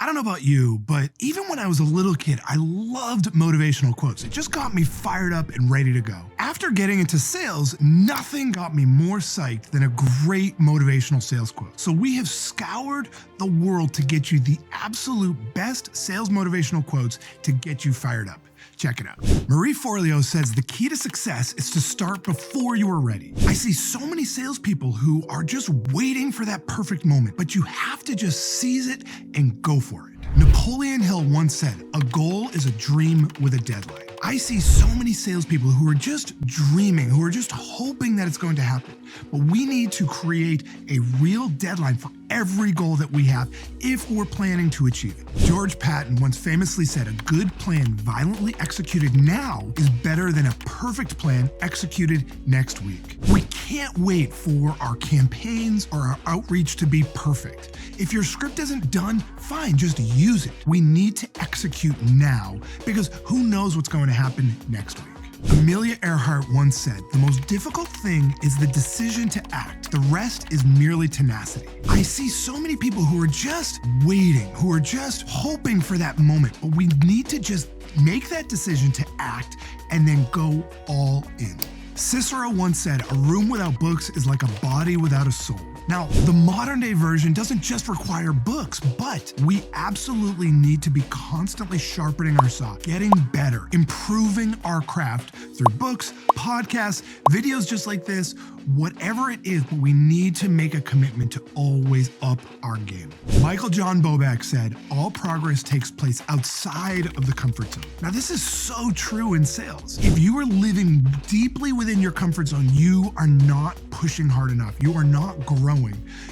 I don't know about you, but even when I was a little kid, I loved motivational quotes. It just got me fired up and ready to go. After getting into sales, nothing got me more psyched than a great motivational sales quote. So we have scoured the world to get you the absolute best sales motivational quotes to get you fired up. Check it out. Marie Forleo says the key to success is to start before you are ready. I see so many salespeople who are just waiting for that perfect moment, but you have to just seize it and go for it. Napoleon Hill once said, "A goal is a dream with a deadline." I see so many salespeople who are just dreaming, who are just hoping that it's going to happen. But we need to create a real deadline for every goal that we have if we're planning to achieve it. George Patton once famously said, "A good plan violently executed now is better than a perfect plan executed next week." We can't wait for our campaigns or our outreach to be perfect. If your script isn't done, fine, just use it. We need to execute now because who knows what's going to happen next week. Amelia Earhart once said, "The most difficult thing is the decision to act. The rest is merely tenacity." I see so many people who are just waiting, who are just hoping for that moment, but we need to just make that decision to act and then go all in. Cicero once said, "A room without books is like a body without a soul." Now, the modern day version doesn't just require books, but we absolutely need to be constantly sharpening our saw, getting better, improving our craft through books, podcasts, videos just like this, whatever it is, but we need to make a commitment to always up our game. Michael John Bobak said, "All progress takes place outside of the comfort zone." Now, this is so true in sales. If you are living deeply within your comfort zone, you are not pushing hard enough. You are not growing.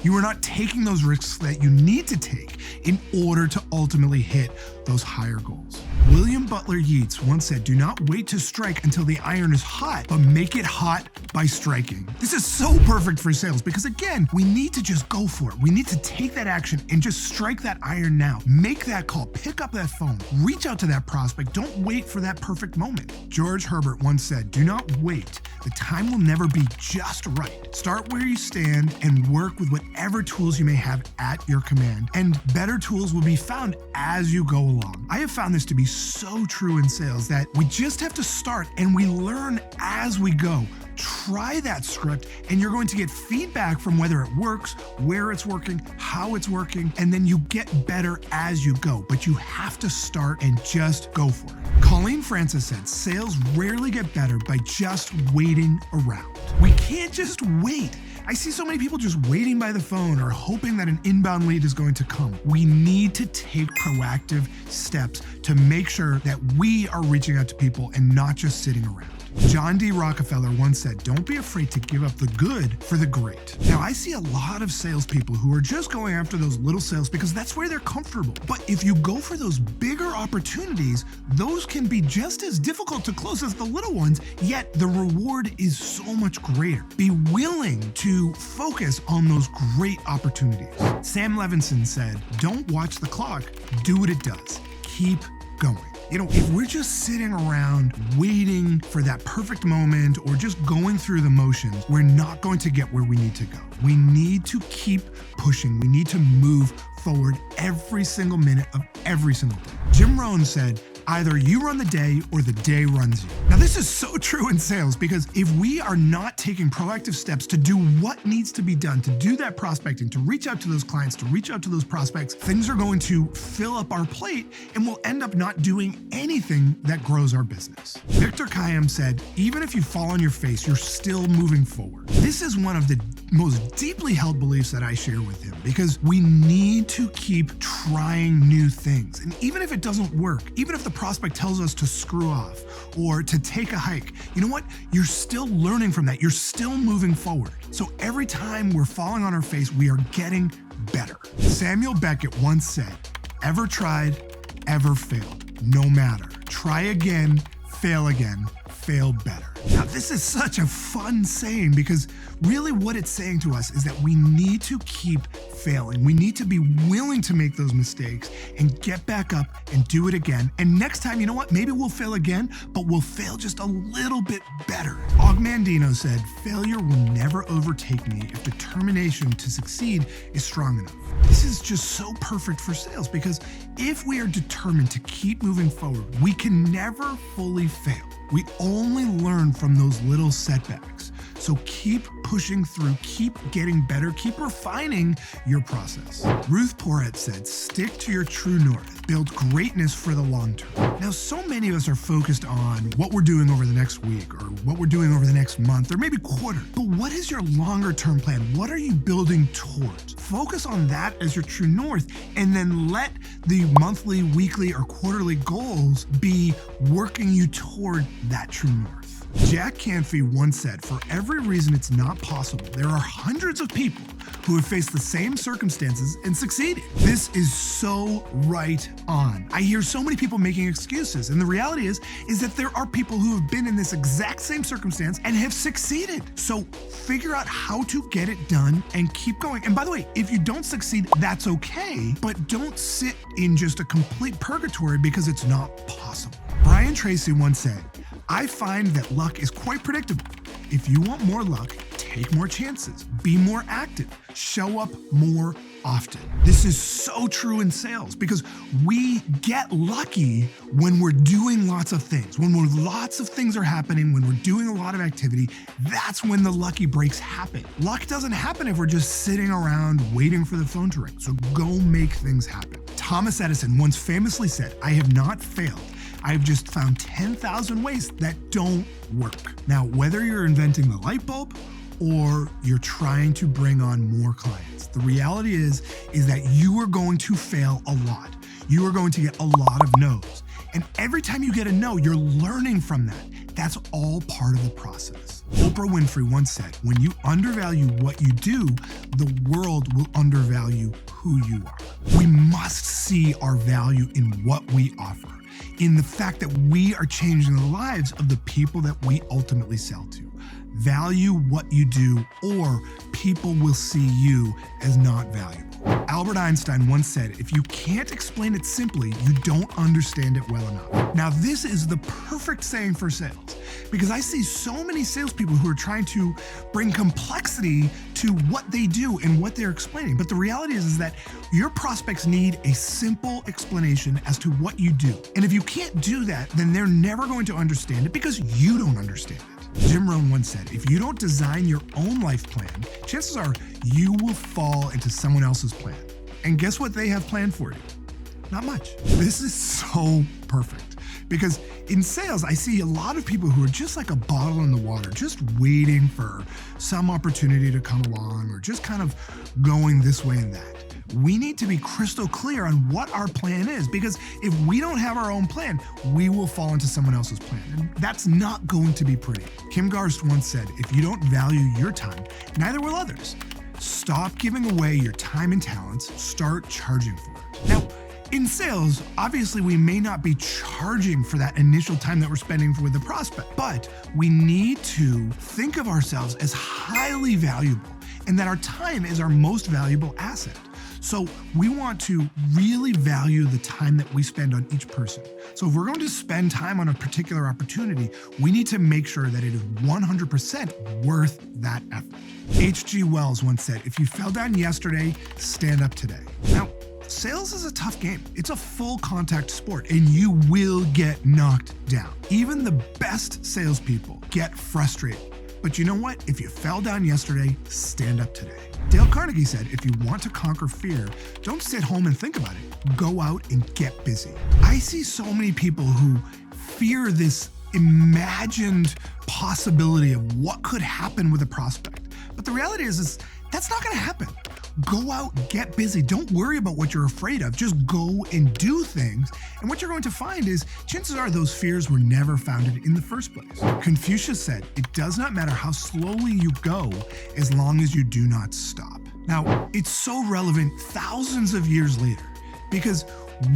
You are not taking those risks that you need to take in order to ultimately hit those higher goals. William Butler Yeats once said, "Do not wait to strike until the iron is hot, but make it hot by striking." This is so perfect for sales because, again, we need to just go for it. We need to take that action and just strike that iron now. Make that call, pick up that phone, reach out to that prospect. Don't wait for that perfect moment. George Herbert once said, "Do not wait. The time will never be just right. Start where you stand and work with whatever tools you may have at your command, and better tools will be found as you go along." I have found this to be so true in sales that we just have to start and we learn as we go. Try that script and you're going to get feedback from whether it works, where it's working, how it's working, and then you get better as you go. But you have to start and just go for it. Colleen Francis said, "Sales rarely get better by just waiting around." We can't just wait. I see so many people just waiting by the phone or hoping that an inbound lead is going to come. We need to take proactive steps to make sure that we are reaching out to people and not just sitting around. John D. Rockefeller once said, "Don't be afraid to give up the good for the great." Now, I see a lot of salespeople who are just going after those little sales because that's where they're comfortable. But if you go for those bigger opportunities, those can be just as difficult to close as the little ones, yet the reward is so much greater. Be willing to focus on those great opportunities. Sam Levenson said, "Don't watch the clock, do what it does. Keep going." If we're just sitting around waiting for that perfect moment or just going through the motions, we're not going to get where we need to go. We need to keep pushing. We need to move forward every single minute of every single day. Jim Rohn said, "Either you run the day or the day runs you." Now, this is so true in sales because if we are not taking proactive steps to do what needs to be done, to do that prospecting, to reach out to those clients, to reach out to those prospects, things are going to fill up our plate and we'll end up not doing anything that grows our business. Victor Kiam said, "Even if you fall on your face, you're still moving forward." This is one of the most deeply held beliefs that I share with him because we need to keep trying new things. And even if it doesn't work, even if the prospect tells us to screw off or to take a hike, you know what? You're still learning from that. You're still moving forward. So every time we're falling on our face, we are getting better. Samuel Beckett once said, "Ever tried, ever failed. No matter. Try again, fail again, fail better. Now, this is such a fun saying because really what it's saying to us is that we need to keep failing. We need to be willing to make those mistakes and get back up and do it again. And next time, you know what? Maybe we'll fail again, but we'll fail just a little bit better. Mandino said, "Failure will never overtake me if determination to succeed is strong enough." This is just so perfect for sales because if we are determined to keep moving forward, we can never fully fail. We only learn from those little setbacks. So keep pushing through, keep getting better, keep refining your process. Ruth Porat said, "Stick to your true north, build greatness for the long term." Now, so many of us are focused on what we're doing over the next week or what we're doing over the next month or maybe quarter. But what is your longer term plan? What are you building towards? Focus on that as your true north and then let the monthly, weekly, or quarterly goals be working you toward that true north. Jack Canfield once said, "For every reason it's not possible, there are hundreds of people who have faced the same circumstances and succeeded." This is so right on. I hear so many people making excuses, and the reality is that there are people who have been in this exact same circumstance and have succeeded. So figure out how to get it done and keep going. And by the way, if you don't succeed, that's okay, but don't sit in just a complete purgatory because it's not possible. Tracy once said, "I find that luck is quite predictable. If you want more luck, take more chances, be more active, show up more often." This is so true in sales because we get lucky when we're doing lots of things. When lots of things are happening, when we're doing a lot of activity, that's when the lucky breaks happen. Luck doesn't happen if we're just sitting around waiting for the phone to ring. So go make things happen. Thomas Edison once famously said, "I have not failed. I've just found 10,000 ways that don't work." Now, whether you're inventing the light bulb or you're trying to bring on more clients, the reality is that you are going to fail a lot. You are going to get a lot of no's. And every time you get a no, you're learning from that. That's all part of the process. Oprah Winfrey once said, "When you undervalue what you do, the world will undervalue who you are." We must see our value in what we offer, in the fact that we are changing the lives of the people that we ultimately sell to. Value what you do, or people will see you as not valuable. Albert Einstein once said, "If you can't explain it simply, you don't understand it well enough." Now, this is the perfect saying for sales because I see so many salespeople who are trying to bring complexity to what they do and what they're explaining. But the reality is that your prospects need a simple explanation as to what you do. And if you can't do that, then they're never going to understand it because you don't understand it. Jim Rohn once said, "If you don't design your own life plan, chances are you will fall into someone else's plan." And guess what they have planned for you? Not much. This is so perfect because in sales, I see a lot of people who are just like a bottle in the water, just waiting for some opportunity to come along or just kind of going this way and that. We need to be crystal clear on what our plan is because if we don't have our own plan, we will fall into someone else's plan. And that's not going to be pretty. Garst once said, "If you don't value your time, neither will others. Stop giving away your time and talents, start charging for it." Now, in sales, obviously we may not be charging for that initial time that we're spending with the prospect, but we need to think of ourselves as highly valuable and that our time is our most valuable asset. So we want to really value the time that we spend on each person. So if we're going to spend time on a particular opportunity, we need to make sure that it is 100% worth that effort. H.G. Wells once said, "If you fell down yesterday, stand up today." Now, sales is a tough game. It's a full contact sport and you will get knocked down. Even the best salespeople get frustrated. But you know what? If you fell down yesterday, stand up today. Dale Carnegie said, "If you want to conquer fear, don't sit home and think about it. Go out and get busy." I see so many people who fear this imagined possibility of what could happen with a prospect. But the reality is that's not going to happen. Go out, get busy. Don't worry about what you're afraid of. Just go and do things. And what you're going to find is chances are those fears were never founded in the first place. Confucius said, "It does not matter how slowly you go as long as you do not stop." Now, it's so relevant thousands of years later because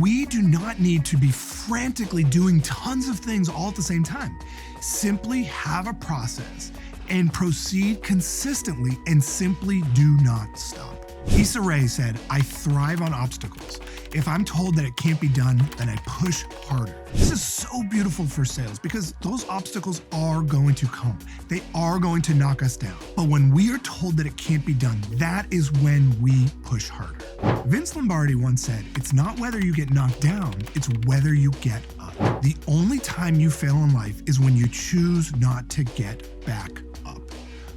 We do not need to be frantically doing tons of things all at the same time. Simply have a process and proceed consistently and simply do not stop. Issa said, I thrive on obstacles. If I'm told that it can't be done, then I push harder. This is so beautiful for sales because those obstacles are going to come. They are going to knock us down. But when we are told that it can't be done, that is when we push harder. Vince Lombardi once said, it's not whether you get knocked down, it's whether you get up. The only time you fail in life is when you choose not to get back up.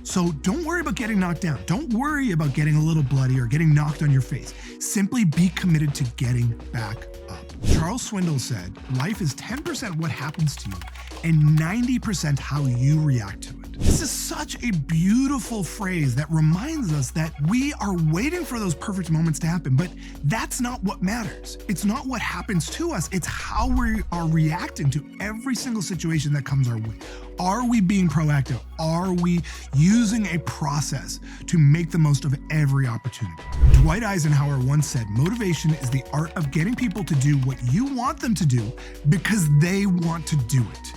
So don't worry about getting knocked down. Don't worry about getting a little bloody or getting knocked on your face. Simply be committed to getting back up. Charles Swindoll said, life is 10% what happens to you and 90% how you react to it. This is such a beautiful phrase that reminds us that we are waiting for those perfect moments to happen, but that's not what matters. It's not what happens to us, it's how we are reacting to every single situation that comes our way. Are we being proactive? Are we using a process to make the most of every opportunity? Dwight Eisenhower once said, motivation is the art of getting people to do what you want them to do because they want to do it.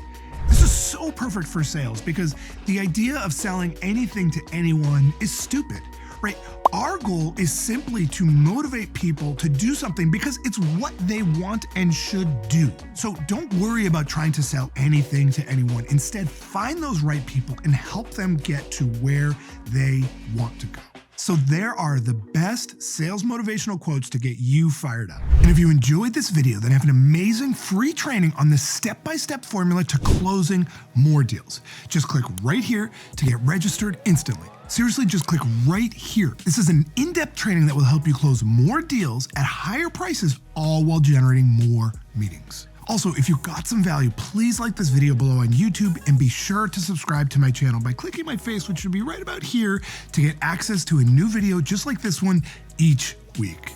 This is so perfect for sales because the idea of selling anything to anyone is stupid, right? Our goal is simply to motivate people to do something because it's what they want and should do. So don't worry about trying to sell anything to anyone. Instead, find those right people and help them get to where they want to go. So there are the best sales motivational quotes to get you fired up. And if you enjoyed this video, then I have an amazing free training on the step-by-step formula to closing more deals. Just click right here to get registered instantly. Seriously, just click right here. This is an in-depth training that will help you close more deals at higher prices, all while generating more meetings. Also, if you got some value, please like this video below on YouTube and be sure to subscribe to my channel by clicking my face, which should be right about here, to get access to a new video just like this one each week.